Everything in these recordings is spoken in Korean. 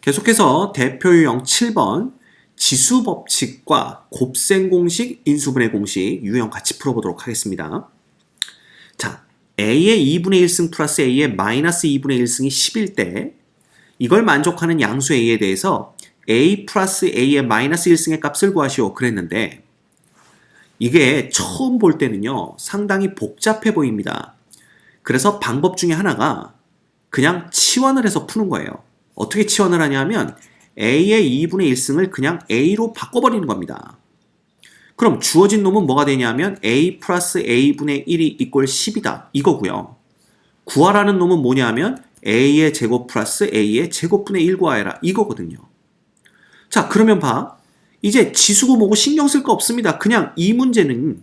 계속해서 대표 유형 7번 지수 법칙과 곱셈 공식, 인수분해 공식 유형 같이 풀어보도록 하겠습니다. 자, A의 2분의 1승 플러스 A의 마이너스 2분의 1승이 10일 때 이걸 만족하는 양수 A에 대해서 A 플러스 A의 마이너스 1승의 값을 구하시오 그랬는데 이게 처음 볼 때는요 상당히 복잡해 보입니다. 그래서 방법 중에 하나가 그냥 치환을 해서 푸는 거예요. 어떻게 치환을 하냐면 A의 2분의 1승을 그냥 A로 바꿔버리는 겁니다. 그럼 주어진 놈은 뭐가 되냐면 A 플러스 A분의 1이 이꼴 10이다 이거고요. 구하라는 놈은 뭐냐면 A의 제곱 플러스 A의 제곱분의 1 구하여라 이거거든요. 자 그러면 봐. 이제 지수고 뭐고 신경 쓸 거 없습니다. 그냥 이 문제는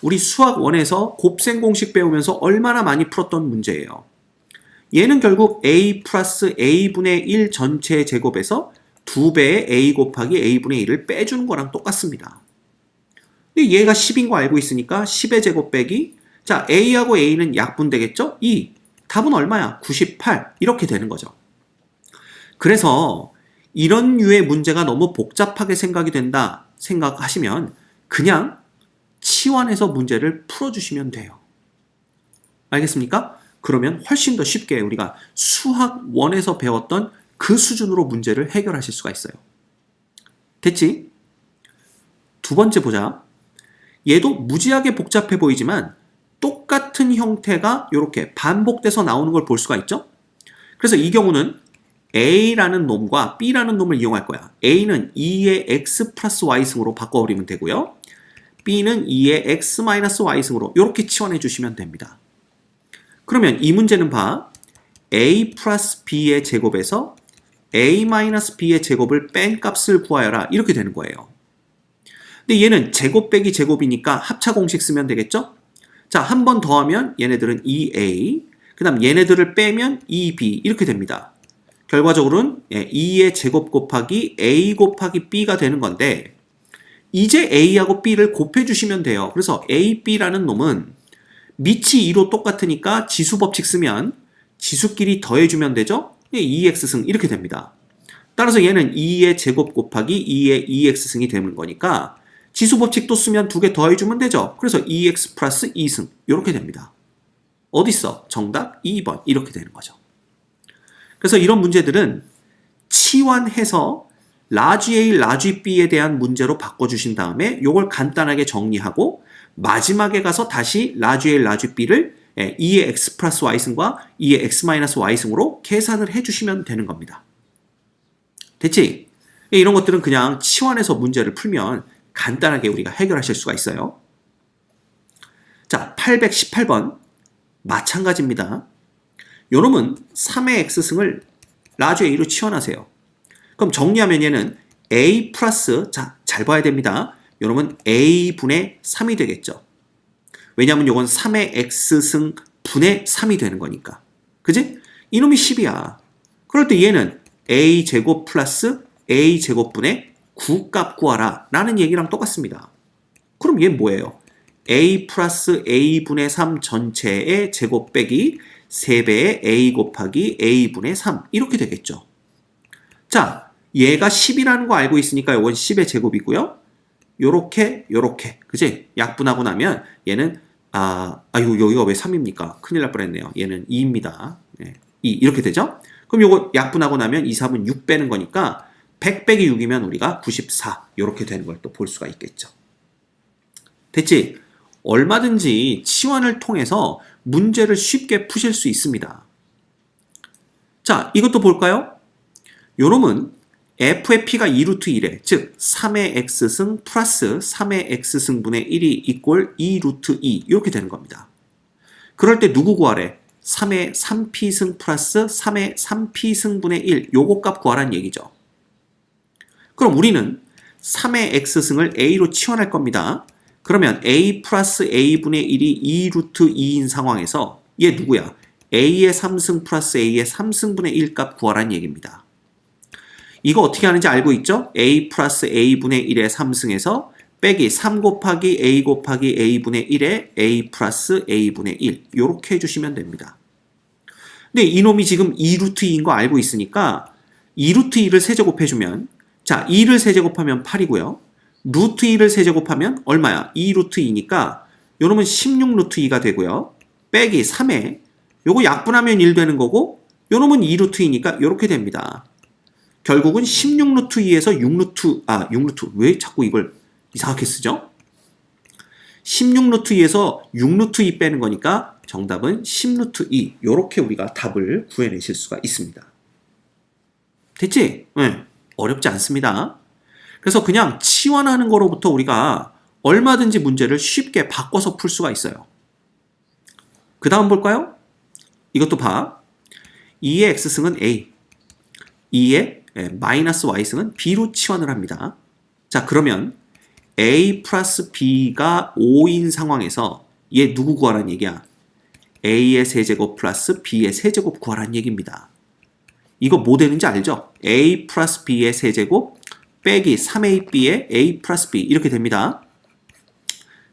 우리 수학 1에서 곱셈 공식 배우면서 얼마나 많이 풀었던 문제예요. 얘는 결국 A 플러스 A분의 1 전체 제곱에서 2배의 A 곱하기 A분의 1을 빼주는 거랑 똑같습니다. 얘가 10인 거 알고 있으니까 10의 제곱 빼기 자 A하고 A는 약분 되겠죠? 2. 답은 얼마야? 98 이렇게 되는 거죠. 그래서 이런 류의 문제가 너무 복잡하게 생각이 된다 생각하시면 그냥 치환해서 문제를 풀어주시면 돼요. 알겠습니까? 그러면 훨씬 더 쉽게 우리가 수학 1에서 배웠던 그 수준으로 문제를 해결하실 수가 있어요. 됐지? 두 번째 보자. 얘도 무지하게 복잡해 보이지만 똑같은 형태가 이렇게 반복돼서 나오는 걸 볼 수가 있죠? 그래서 이 경우는 A라는 놈과 B라는 놈을 이용할 거야. A는 2의 X 플러스 Y승으로 바꿔버리면 되고요. B는 2의 X 마이너스 Y승으로 이렇게 치환해 주시면 됩니다. 그러면 이 문제는 봐. A 플러스 B의 제곱에서 A 마이너스 B의 제곱을 뺀 값을 구하여라. 이렇게 되는 거예요. 근데 얘는 제곱 빼기 제곱이니까 합차 공식 쓰면 되겠죠? 자, 한 번 더하면 얘네들은 2A, 그 다음 얘네들을 빼면 2B 이렇게 됩니다. 결과적으로는 2의 제곱 곱하기 A 곱하기 B가 되는 건데 이제 A하고 B를 곱해주시면 돼요. 그래서 A, B라는 놈은 밑이 2로 똑같으니까 지수 법칙 쓰면 지수끼리 더해주면 되죠? 2x승 이렇게 됩니다. 따라서 얘는 2의 제곱 곱하기 2의 2x승이 되는 거니까 지수 법칙도 쓰면 두 개 더해주면 되죠? 그래서 2x 플러스 2승 이렇게 됩니다. 어딨어? 정답 2번 이렇게 되는 거죠. 그래서 이런 문제들은 치환해서 라지 A, 라지 B에 대한 문제로 바꿔주신 다음에 이걸 간단하게 정리하고 마지막에 가서 다시 라지 A, 라지 B를 2의 X 플러스 Y승과 2의 X 마이너스 Y승으로 계산을 해주시면 되는 겁니다. 됐지? 이런 것들은 그냥 치환해서 문제를 풀면 간단하게 우리가 해결하실 수가 있어요. 자, 818번 마찬가지입니다. 요놈은 3의 X승을 라지 A로 치환하세요. 그럼 정리하면 얘는 A 플러스 자, 잘 봐야 됩니다. 요놈은 A분의 3이 되겠죠. 왜냐하면 요건 3의 X승 분의 3이 되는 거니까. 그지? 이놈이 10이야. 그럴 때 얘는 A제곱 플러스 A제곱분의 9값 구하라 라는 얘기랑 똑같습니다. 그럼 얘는 뭐예요? A 플러스 A분의 3 전체의 제곱 빼기 3배의 A 곱하기 A분의 3 이렇게 되겠죠. 자, 얘가 10이라는 거 알고 있으니까 이건 10의 제곱이고요. 요렇게 그치? 약분하고 나면 얘는 여기가 왜 3입니까? 큰일 날 뻔했네요. 얘는 2입니다. 2 이렇게 되죠? 그럼 요거 약분하고 나면 2, 3은 6 빼는 거니까 100 빼기 6이면 우리가 94 이렇게 되는 걸 또 볼 수가 있겠죠. 됐지? 얼마든지 치환을 통해서 문제를 쉽게 푸실 수 있습니다. 자, 이것도 볼까요? 요놈은 f의 p가 2루트 1에 즉 3의 x승 플러스 3의 x승분의 1이 이꼴 2루트 2 이렇게 되는 겁니다. 그럴 때 누구 구하래? 3의 3p승 플러스 3의 3p승분의 1 요거 값 구하라는 얘기죠. 그럼 우리는 3의 x승을 a로 치환할 겁니다. 그러면 a 플러스 a분의 1이 2루트 2인 상황에서 얘 누구야? a의 3승 플러스 a의 3승분의 1 값 구하라는 얘기입니다. 이거 어떻게 하는지 알고 있죠? a 플러스 a분의 1의 3승에서 빼기 3 곱하기 a 곱하기 a분의 1의 a 플러스 a분의 1 이렇게 해주시면 됩니다. 근데 이놈이 지금 2루트 2인 거 알고 있으니까 2루트 2를 세제곱해주면 자 2를 세제곱하면 8이고요. 루트 2를 세제곱하면 얼마야? 2루트 2니까 요놈은 16루트 2가 되고요. 빼기 3에 요거 약분하면 1 되는 거고 요놈은 2루트 2니까 요렇게 됩니다. 결국은 16루트 2에서 6루트 왜 자꾸 이걸 이상하게 쓰죠? 16루트 2에서 6루트 2 빼는 거니까 정답은 10루트 2 요렇게 우리가 답을 구해내실 수가 있습니다. 됐지? 네. 어렵지 않습니다. 그래서 그냥 치환하는 거로부터 우리가 얼마든지 문제를 쉽게 바꿔서 풀 수가 있어요. 그 다음 볼까요? 이것도 봐. 2의 x승은 a, 2의 마이너스 y승은 b로 치환을 합니다. 자 그러면 a 플러스 b가 5인 상황에서 얘 누구 구하라는 얘기야? a의 세제곱 플러스 b의 세제곱 구하라는 얘기입니다. 이거 뭐 되는지 알죠? a 플러스 b의 세제곱 빼기 3ab의 a 플러스 b 이렇게 됩니다.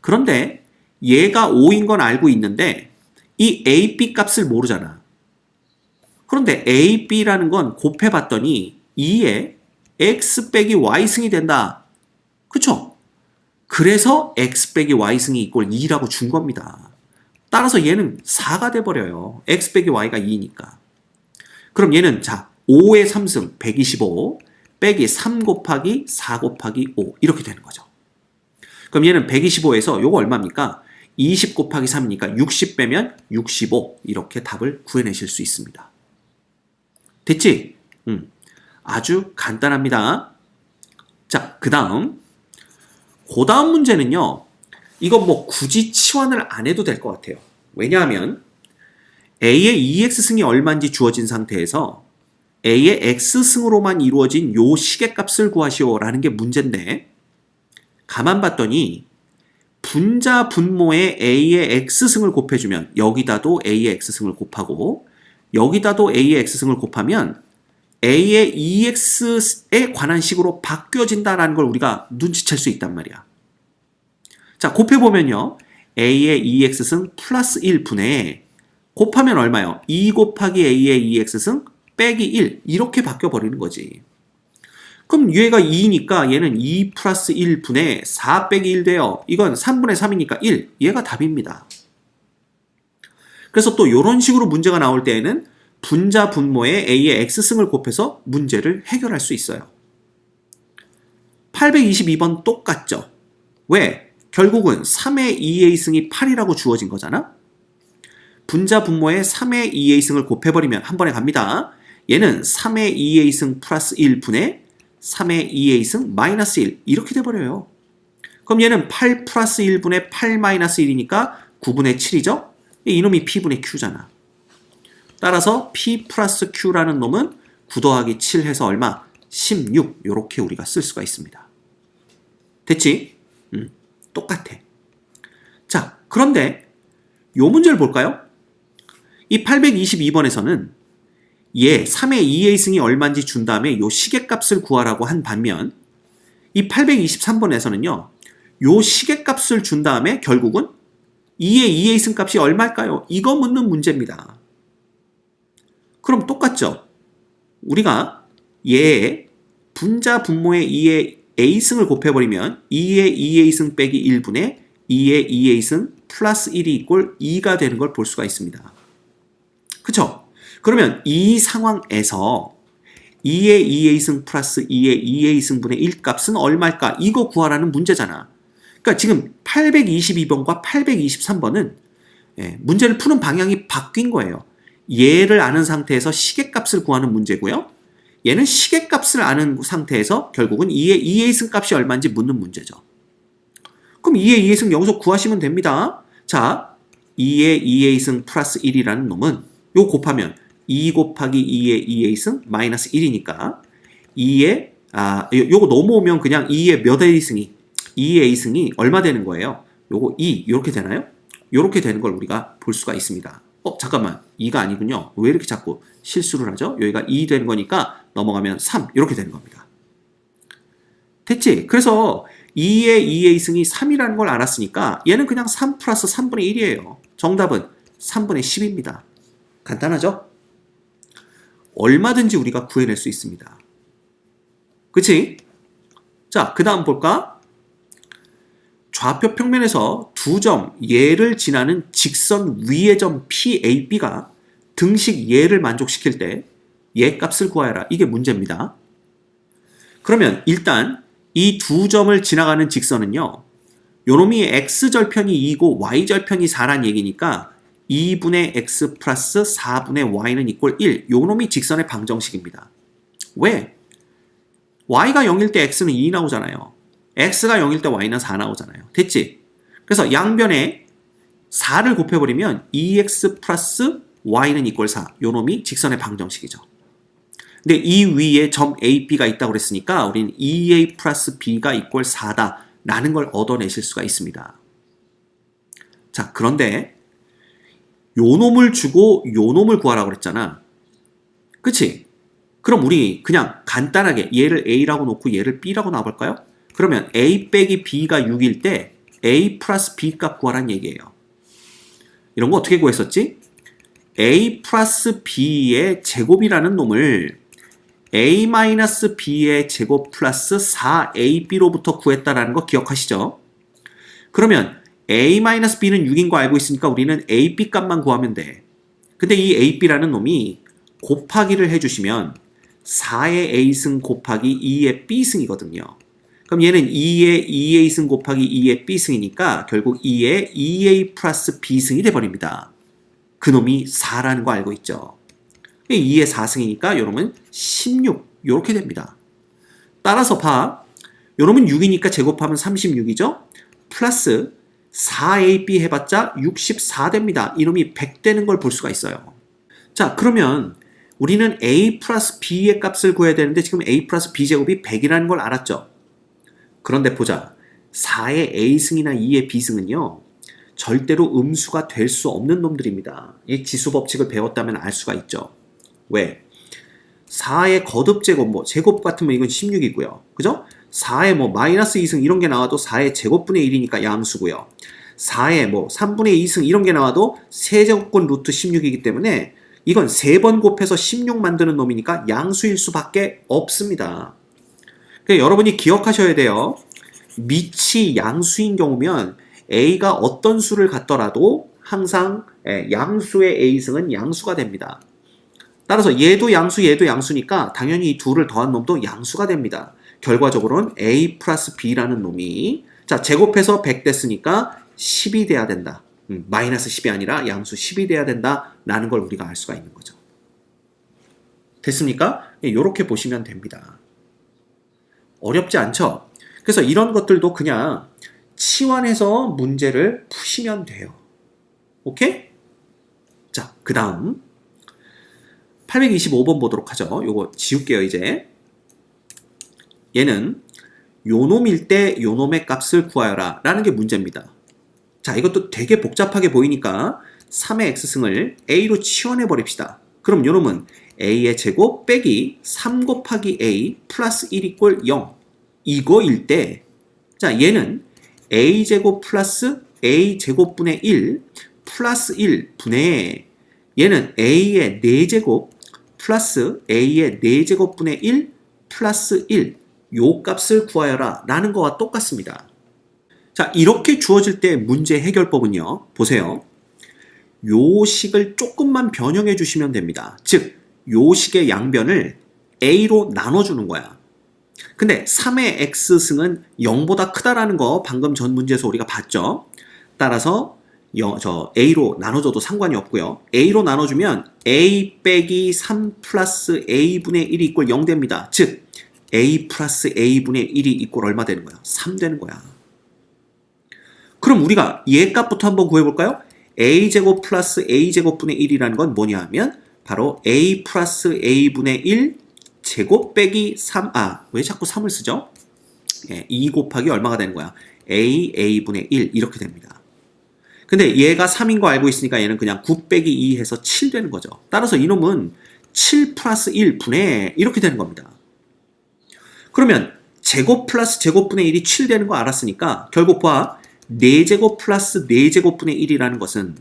그런데 얘가 5인 건 알고 있는데 이 a, b 값을 모르잖아. 그런데 a, b라는 건 곱해봤더니 2에 x 빼기 y승이 된다. 그쵸? 그래서 x 빼기 y승이 이꼴 2라고 준 겁니다. 따라서 얘는 4가 돼버려요. x 빼기 y가 2니까. 그럼 얘는 자 5의 3승 125 빼기 3 곱하기 4 곱하기 5 이렇게 되는 거죠. 그럼 얘는 125에서 요거 얼마입니까? 20 곱하기 3이니까 60 빼면 65 이렇게 답을 구해내실 수 있습니다. 됐지? 아주 간단합니다. 자, 그 다음 문제는요. 이거 뭐 굳이 치환을 안 해도 될 것 같아요. 왜냐하면 A의 2x승이 얼마인지 주어진 상태에서 A의 x승으로만 이루어진 요 시계값을 구하시오 라는 게 문제인데 가만 봤더니 분자 분모에 A의 x승을 곱해주면 여기다도 A의 x승을 곱하고 여기다도 A의 x승을 곱하면 A의 2x에 관한 식으로 바뀌어진다는 걸 우리가 눈치챌 수 있단 말이야. 자, 곱해보면요. A의 2x승 플러스 1분의 곱하면 얼마요? 2 곱하기 A의 2x승 빼기 1 이렇게 바뀌어버리는 거지. 그럼 얘가 2니까 얘는 2 플러스 1분의 4 빼기 1 돼요. 이건 3분의 3이니까 1. 얘가 답입니다. 그래서 또 이런 식으로 문제가 나올 때에는 분자 분모에 A의 x승을 곱해서 문제를 해결할 수 있어요. 822번 똑같죠? 왜? 결국은 3의 2a승이 8이라고 주어진 거잖아? 분자 분모에 3의 2a승을 곱해버리면 한 번에 갑니다. 얘는 3의 2a승 플러스 1분의 3의 2a승 마이너스 1 이렇게 돼버려요. 그럼 얘는 8 플러스 1분의 8 마이너스 1이니까 9분의 7이죠? 이놈이 p분의 q잖아. 따라서 p 플러스 q라는 놈은 9 더하기 7 해서 얼마? 16 이렇게 우리가 쓸 수가 있습니다. 됐지? 똑같아. 자, 그런데 요 문제를 볼까요? 이 822번에서는 얘 3의 2a승이 얼마인지 준 다음에 요 시계값을 구하라고 한 반면 이 823번에서는요. 요 시계값을 준 다음에 결국은 2의 2a승 값이 얼마일까요? 이거 묻는 문제입니다. 그럼 똑같죠? 우리가 얘의 분자 분모의 2의 a승을 곱해버리면 2의 2a승 빼기 1분의 2의 2a승 플러스 1이 이꼴 2가 되는 걸 볼 수가 있습니다. 그쵸? 그러면 이 상황에서 2의 2a승 플러스 2의 2a승분의 1 값은 얼마일까? 이거 구하라는 문제잖아. 그러니까 지금 822번과 823번은 문제를 푸는 방향이 바뀐 거예요. 얘를 아는 상태에서 시계값을 구하는 문제고요. 얘는 시계값을 아는 상태에서 결국은 2의 2a승 값이 얼마인지 묻는 문제죠. 그럼 2의 2a승 여기서 구하시면 됩니다. 자, 2의 2a승 플러스 1이라는 놈은 요 곱하면 2 곱하기 2의 2a승 마이너스 1이니까 2의 요거 넘어오면 그냥 2의 몇 a승이 2의 a승이 얼마 되는 거예요? 요거 2 이렇게 되나요? 이렇게 되는 걸 우리가 볼 수가 있습니다. 잠깐만 2가 아니군요. 왜 이렇게 자꾸 실수를 하죠? 여기가 2 되는 거니까 넘어가면 3 이렇게 되는 겁니다. 됐지? 그래서 2의 2a승이 3이라는 걸 알았으니까 얘는 그냥 3 플러스 3분의 1이에요. 정답은 3분의 10입니다. 간단하죠? 얼마든지 우리가 구해낼 수 있습니다. 그치? 자, 그 다음 볼까? 좌표 평면에서 두 점 얘를 지나는 직선 위의 점 PAB가 등식 얘를 만족시킬 때 얘 값을 구하여라. 이게 문제입니다. 그러면 일단 이 두 점을 지나가는 직선은요. 요놈이 x절편이 2고 y절편이 4란 얘기니까 2분의 x 플러스 4분의 y는 이꼴 1. 요놈이 직선의 방정식입니다. 왜? y가 0일 때 x는 2 나오잖아요. x가 0일 때 y는 4 나오잖아요. 됐지? 그래서 양변에 4를 곱해버리면 2x 플러스 y는 이꼴 4. 요놈이 직선의 방정식이죠. 근데 이 위에 점 A, B가 있다고 그랬으니까 우리는 2A 플러스 B가 이꼴 4다 라는 걸 얻어내실 수가 있습니다. 자, 그런데 요놈을 주고 요놈을 구하라고 그랬잖아. 그치? 그럼 우리 그냥 간단하게 얘를 A라고 놓고 얘를 B라고 놔볼까요? 그러면 A 빼기 B가 6일 때 A 플러스 B 값 구하라는 얘기예요. 이런 거 어떻게 구했었지? A 플러스 B의 제곱이라는 놈을 A 마이너스 B의 제곱 플러스 4AB로부터 구했다라는 거 기억하시죠? 그러면 A 마이너스 B는 6인 거 알고 있으니까 우리는 AB 값만 구하면 돼. 근데 이 AB라는 놈이 곱하기를 해주시면 4의 A승 곱하기 2의 B승이거든요. 그럼 얘는 2의 2A승 곱하기 2의 B승이니까 결국 2의 2A 플러스 B승이 돼버립니다. 그놈이 4라는 거 알고 있죠? 2의 4승이니까 요놈은 16 요렇게 됩니다. 따라서 봐. 요놈은 6이니까 제곱하면 36이죠? 플러스 4AB 해봤자 64 됩니다. 이놈이 100 되는 걸 볼 수가 있어요. 자, 그러면 우리는 A 플러스 B의 값을 구해야 되는데 지금 A 플러스 B 제곱이 100이라는 걸 알았죠? 그런데 보자. 4의 A승이나 2의 B승은요. 절대로 음수가 될 수 없는 놈들입니다. 이 지수 법칙을 배웠다면 알 수가 있죠. 왜? 4의 거듭 제곱, 제곱 같으면 이건 16이고요. 그죠? 4의 마이너스 2승 이런 게 나와도 4의 제곱분의 1이니까 양수고요. 4의 3분의 2승 이런 게 나와도 세제곱권 루트 16이기 때문에 이건 3번 곱해서 16 만드는 놈이니까 양수일 수밖에 없습니다. 그러니까 여러분이 기억하셔야 돼요. 밑이 양수인 경우면 A가 어떤 수를 갖더라도 항상 양수의 A승은 양수가 됩니다. 따라서 얘도 양수, 얘도 양수니까 당연히 이 둘을 더한 놈도 양수가 됩니다. 결과적으로는 A 플러스 B라는 놈이 자 제곱해서 100 됐으니까 10이 돼야 된다. 마이너스 10이 아니라 양수 10이 돼야 된다라는 걸 우리가 알 수가 있는 거죠. 됐습니까? 이렇게 보시면 됩니다. 어렵지 않죠? 그래서 이런 것들도 그냥 치환해서 문제를 푸시면 돼요. 오케이? 자, 그 다음 825번 보도록 하죠. 요거 지울게요, 이제. 얘는 요놈일 때 요놈의 값을 구하여라 라는 게 문제입니다. 자, 이것도 되게 복잡하게 보이니까 3의 x승을 a로 치환해 버립시다. 그럼 요놈은 a의 제곱 빼기 3 곱하기 a 플러스 1 이꼴 0 이거일 때 자, 얘는 a제곱 플러스 a제곱분의 1 플러스 1 분의 얘는 a의 4제곱 플러스 a의 4제곱분의 1 플러스 1 요 값을 구하여라 라는 거와 똑같습니다. 자, 이렇게 주어질 때 문제 해결법은요. 보세요. 요 식을 조금만 변형해 주시면 됩니다. 즉, 요 식의 양변을 a로 나눠주는 거야. 근데 3의 x승은 0보다 크다라는 거 방금 전 문제에서 우리가 봤죠. 따라서 a로 나눠줘도 상관이 없고요. a로 나눠주면 a 빼기 3 플러스 a분의 1이 이꼴 0 됩니다. 즉 a 플러스 a분의 1이 이꼴 얼마 되는 거야? 3 되는 거야. 그럼 우리가 얘 값부터 한번 구해볼까요? a제곱 플러스 a제곱분의 1이라는 건 뭐냐 하면 바로 a 플러스 a분의 1 제곱 빼기 3, 왜 자꾸 3을 쓰죠? 2 곱하기 얼마가 되는 거야? a분의 1 이렇게 됩니다. 근데 얘가 3인 거 알고 있으니까 얘는 그냥 9 빼기 2 해서 7 되는 거죠. 따라서 이놈은 7 플러스 1 분의 이렇게 되는 겁니다. 그러면 제곱 플러스 제곱분의 1이 7 되는 거 알았으니까 결국 봐. 4제곱 플러스 4제곱분의 1이라는 것은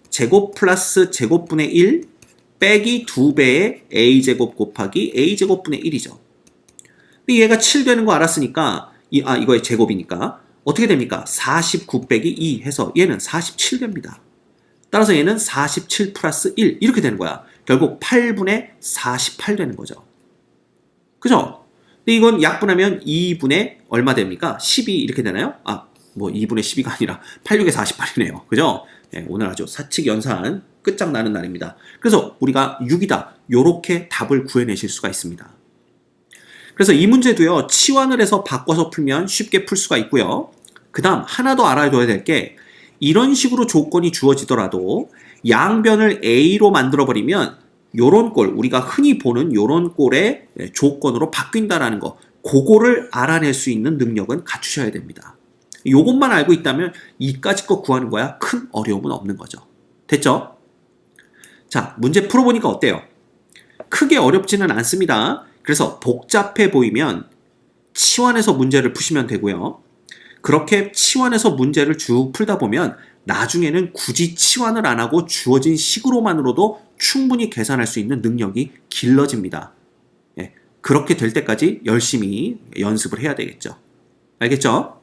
제곱 플러스 제곱분의 1 빼기 2배의 a제곱 곱하기 a제곱분의 1이죠. 근데 얘가 7 되는 거 알았으니까 이거의 제곱이니까 어떻게 됩니까? 49 빼기 2 해서 얘는 47 됩니다. 따라서 얘는 47 플러스 1 이렇게 되는 거야. 결국 8분의 48 되는 거죠. 그죠? 근데 이건 약분하면 2분의 얼마 됩니까? 12 이렇게 되나요? 2분의 12가 아니라 86의 48이네요. 그죠? 네, 오늘 아주 사칙 연산 끝장나는 날입니다. 그래서 우리가 6이다. 요렇게 답을 구해내실 수가 있습니다. 그래서 이 문제도요. 치환을 해서 바꿔서 풀면 쉽게 풀 수가 있고요. 그 다음 하나 더 알아둬야 될 게 이런 식으로 조건이 주어지더라도 양변을 A로 만들어버리면 요런 꼴, 우리가 흔히 보는 요런 꼴의 조건으로 바뀐다라는 거, 그거를 알아낼 수 있는 능력은 갖추셔야 됩니다. 요것만 알고 있다면 이까짓 거 구하는 거야 큰 어려움은 없는 거죠. 됐죠? 자, 문제 풀어보니까 어때요? 크게 어렵지는 않습니다. 그래서 복잡해 보이면 치환해서 문제를 푸시면 되고요. 그렇게 치환해서 문제를 쭉 풀다 보면 나중에는 굳이 치환을 안 하고 주어진 식으로만으로도 충분히 계산할 수 있는 능력이 길러집니다. 예, 그렇게 될 때까지 열심히 연습을 해야 되겠죠. 알겠죠?